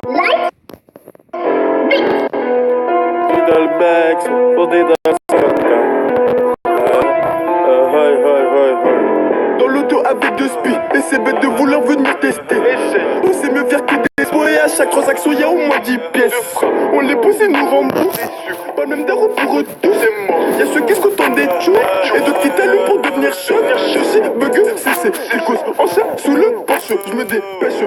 Dans l'auto avec deux spies, et c'est bête de vouloir venir tester. On sait mieux faire que des espoirs et à chaque transaction y'a au moins 10 pièces. On les pousse et nous rembourse, pas même d'argent pour eux tous. Y'a ceux qui se contentent des jours et d'autres qui t'allument pour devenir chaud. Je sais, bug, c'est des causes anciennes sous le porche. Je me dépêche,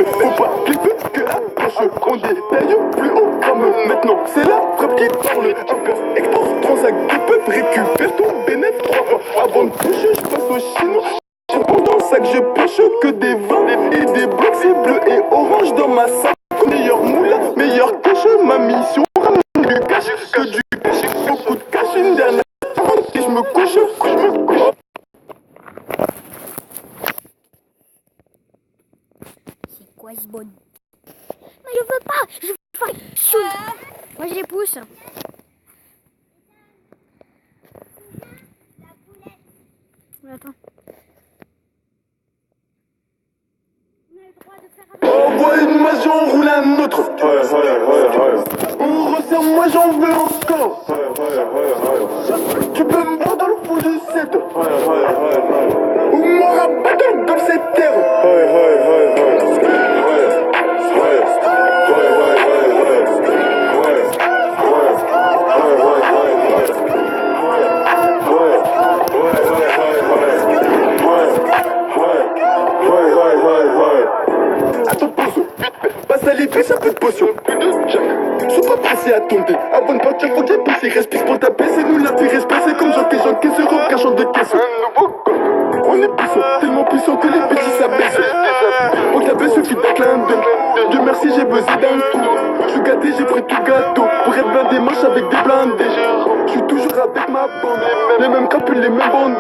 faut pas qu'il veut que approche. On détaille plus haut comme maintenant, c'est la frappe qui parle. Hector, transac, tu peux récupérer ton bénéfice 3 fois avant de toucher. Je passe au chinois. Dans le sac, je pêche que des vins et des blocs, c'est bleu et orange dans ma sac. Meilleur moulin, meilleur cache, ma mission ramène du cash que du cash. Beaucoup de cash, une dernière et je me couche. C'est quoi ce bon? Mais je veux pas, je veux pas. Moi je les pousse. Attends. Envoie une main, j'en roule un autre. On resserre, moi j'en veux encore. Tu peux me voir dans le fond du 7. Ou moi rabattre dans le golf, c'est terre. Attends, pause, vite fait, passe à l'épice, un peu de potion. Sois pas pressé à tomber. Avant de partir, faut qu'il puisse. Respire pour ta paix, c'est nous la pire espèce. C'est comme Jean se roule cachant de caisse. On est puissant, tellement puissant que les petits s'abaissent. Pour que la baisse suffit d'un clin d'œil. Dieu merci, j'ai besoin d'un coup. Je suis gâté, j'ai pris tout gâteau. Pour être blindé, manche avec des blindés. Je suis toujours avec ma bande. Les mêmes capules, les mêmes bandes.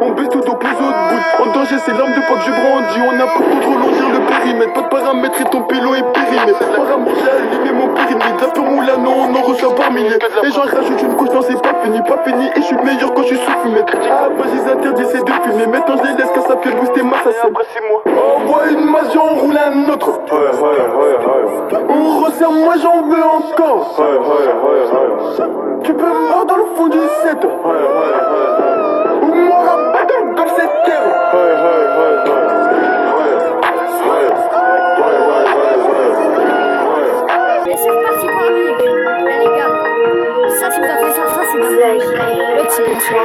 On baisse tout au plus haut de bout. En danger, c'est l'arme de poids que je brandis. On a pas de contrôle, on gère le périmètre. Pas de paramètres et ton pilo est périmé. Paramètre, j'ai allumé mon pyramide. La peur moula, non, on en reçoit par milliers. Et j'en rajoute une couche, non, c'est pas fini. Et je suis meilleur quand je suis sous fumée. Ah, bah, j'ai interdit ces deux fumer. Maintenant, je les laisse quand ça fait booster ma sassane. Envoie une masse, j'en roule un autre. On resserre, moi j'en veux encore. Tu peux me voir dans le fond du 7. Ou moi rabattre dans le golf, c'est terre. Et c'est reparti pour un minute. Les gars, ça c'est pas fait ça c'est dommage. L'autre c'est bien sûr.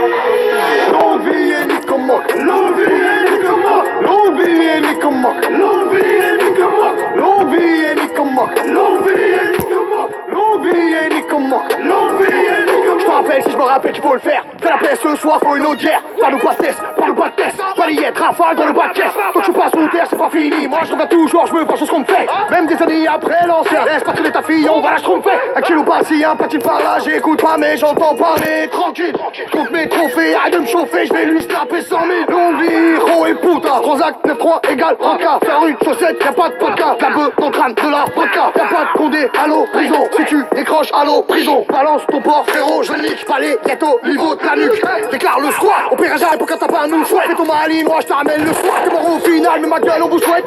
L'envie est ni comment. L'envie est ni comment. L'envie est ni comment. L'envie est ni comment. L'envie est ni comment. L'envie est ni comment. L'envie est ni comment. L'envie est ni comment. Je te rappelle, si je me rappelle qu'il faut le faire. Fais la paix ce soir, faut une autre guerre. Parle pas de test, parle pas de test. Balayette, rafale dans le bas de caisse. Quand tu passes sous terre, c'est pas fini. Moi je reviens toujours, je me penche sur ce qu'on me fait. Même des années après l'ancien. Laisse pas traîner ta fille, on va la tromper. Un kilo pas si un petit par là, j'écoute pas mais j'entends parler. Tranquille, compte mes trophées, arrête de me chauffer, je vais lui snapper 100 000. Longue vie, héros et putain. Transac 9-3 égale Ranka. Faire une chaussette, y'a pas de podcast. La beuh dans le crâne de la vodka. Y'a pas de condé, allô, prison. Si tu décroches, allô, prison. Balance ton port, frérot, je nique. Palais, ghetto, niveau de la nuque. Déclare le squat, au pire j'arrive pour quand t'as pas un nous souhait. Fais ton mali, moi je te ramène le squat. T'es mort au final, mais ma gueule au bout souhaite.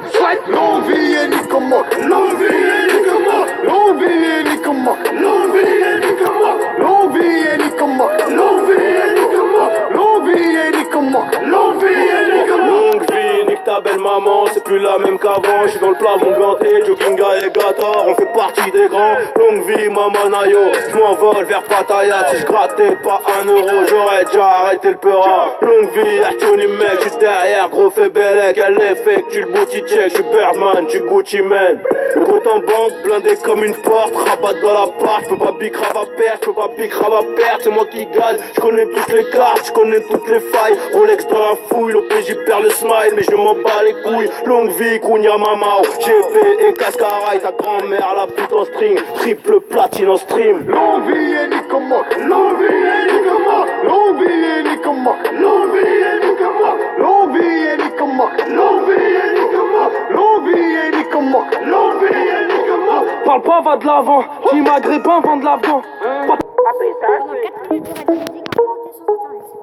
L'envie est ni comment. L'envie est ni comment. L'envie est ni comment. L'envie est ni comment. L'envie est ni comment. L'envie est ni comment. L'envie est ni comment. L'envie est ni comment. Longue vie, nique ta belle maman, c'est plus la même qu'avant. Je suis dans le plafond ganté, jogging alligator, on fait partie des grands. Longue vie, maman nayo, je m'envole vers Pattaya. Si je grattais pas 1 euro, j'aurais déjà arrêté le peura. Longue vie, Artoni mec, je suis derrière, gros fait bellec. Elle est fake, tu le booty check, je suis Birdman, tu Gucci man. Le compte en banque, blindé comme une porte, rabat dans la part, je peux pas big à perdre, je peux pas big à perdre, c'est moi qui gagne. Je connais toutes les cartes, je connais toutes les failles. Rolex dans la fouille, l'OPJ perd le smile, mais je m'en bats les couilles. Longue vie, Kounia Mamao, GP et Cascaraï, ta grand-mère la pute en string, triple platine en stream. L'envie est ni comment. L'envie est ni comment. L'envie est ni comment. L'envie est ni comment. L'envie est ni comment. L'envie est ni comment. L'envie est ni comment. L'envie est ni comment. Parle pas, va de l'avant, qui m'agrippe pas, vend de l'avant. Pendant 4 minutes de radio musique en français sur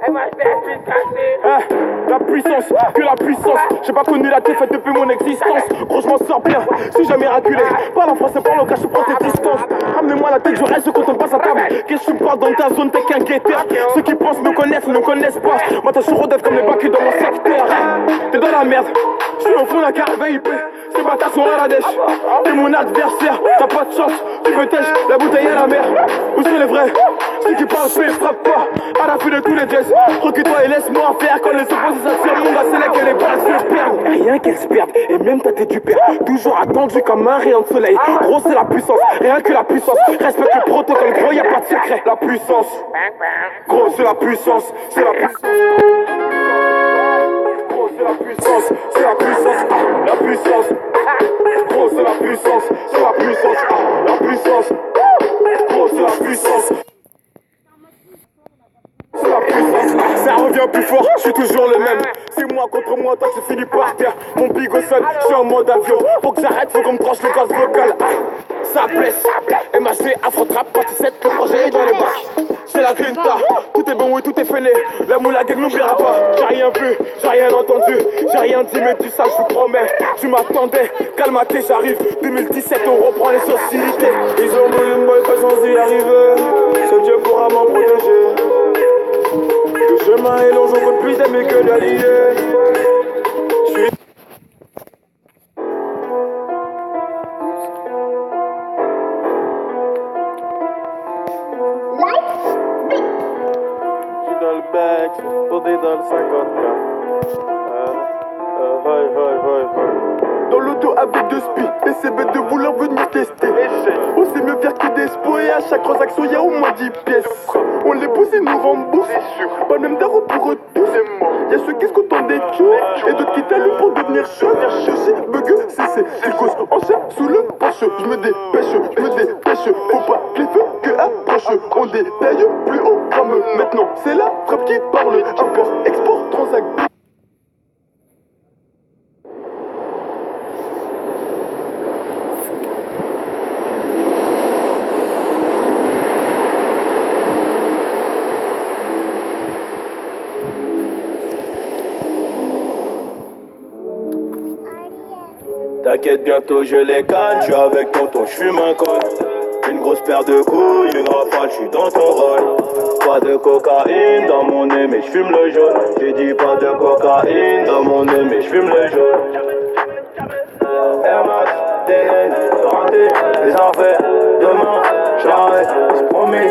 internet. La puissance, que la puissance. J'ai pas connu la défaite depuis mon existence. Gros, je m'en sors bien, si jamais miraculé. Parle en français, parle au cas, je prends tes distances. Ramenez-moi la tête, je reste quand on passe à table. Qu'est-ce que tu parles dans ta zone, t'es qu'un guetteur. Ceux qui pensent me connaissent, ne connaissent pas. Moi, t'as sur rodette comme les bacs dans mon secteur. T'es dans la merde, je suis au fond d'un carré VIP. Ces bâtards sont à la dèche. T'es mon adversaire, t'as pas de chance. Tu me tèches, la bouteille à la mer. Où sont les vrais? Ceux qui parlent fait, frappe pas. À la fin de tous les jazz. Recule-toi et laisse-moi faire. Quand les opposés s'attirent, mon gars, c'est là que les balles se perdent. Rien qu'elles se perdent, et même ta tête du père. Toujours attendu comme un rayon de soleil. Gros, c'est la puissance, rien que la puissance. Respecte le protocole, gros, y'a pas de secret. La puissance, gros, c'est la puissance, c'est la puissance. Gros, c'est la puissance, c'est la puissance, la puissance. Gros, c'est la puissance, c'est la puissance, la puissance. Gros, c'est la puissance. C'est la puissance, ça revient plus fort, je suis toujours le même. C'est moi contre moi, toi tu finis par terre. Mon bigot sonne, je suis en mode avion. Faut que j'arrête, faut qu'on me tranche le gaz vocal. Ça blesse, MHD, Afro-Trap, partie 7, le projet est dans les bacs. C'est la grinta, tout est bon, oui, tout est fêlé. La moula gang n'oubliera pas, j'ai rien vu, j'ai rien entendu. J'ai rien dit, mais dis ça, je vous promets. Tu m'attendais, calme-toi, j'arrive. 2017, on reprend les sociétés. Ils ont voulu me pas sans y arriver. Seul Dieu pourra m'en protéger. Le chemin est long, j'en veux plus d'aimer que d'allier. J'suis dans le bac, posé dans le 50K. Dans l'auto avec deux spies, et c'est bête de vouloir venir tester. On sait mieux faire que des spots et à chaque transaction y'a au moins 10 pièces. On les pousse et nous rembourse, pas même d'arros pour eux tous. Y'a ceux qui se contentent des tours, et d'autres qui t'allument pour devenir chaud. Ceci bug, c'est ils causent en chair sous le porche. Je me dépêche, faut pas que les feux que approche. On détaille plus haut comme maintenant, c'est la frappe qui parle. Import, export, transact. T'inquiète, bientôt je les gagne, je suis avec tonton, je fume un col. Une grosse paire de couilles, une rafale, je suis dans ton rôle. Pas de cocaïne dans mon nez, mais je fume le jaune. J'ai dit pas de cocaïne dans mon nez, mais je fume le jaune. Air Max, TN, rentré, les affaires, demain, j'arrête, c'est promis.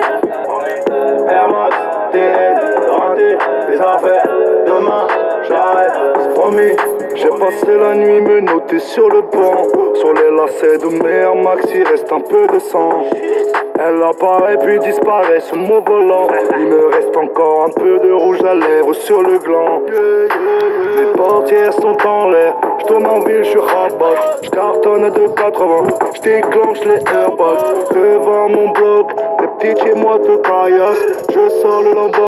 Air Max, TN, rentré, les affaires, demain, j'arrête, c'est promis. J'ai passé la nuit me noter sur le banc. Sur les lacets de mes Air Max, il reste un peu de sang. Elle apparaît puis disparaît sous mon volant. Il me reste encore un peu de rouge à lèvres sur le gland. Les portières sont en l'air. Je tourne en ville, je suis rabat. Je cartonne de 80. Je déclenche les airbags. Devant mon bloc, les petits chez moi te caillassent. Je sors le lambeau.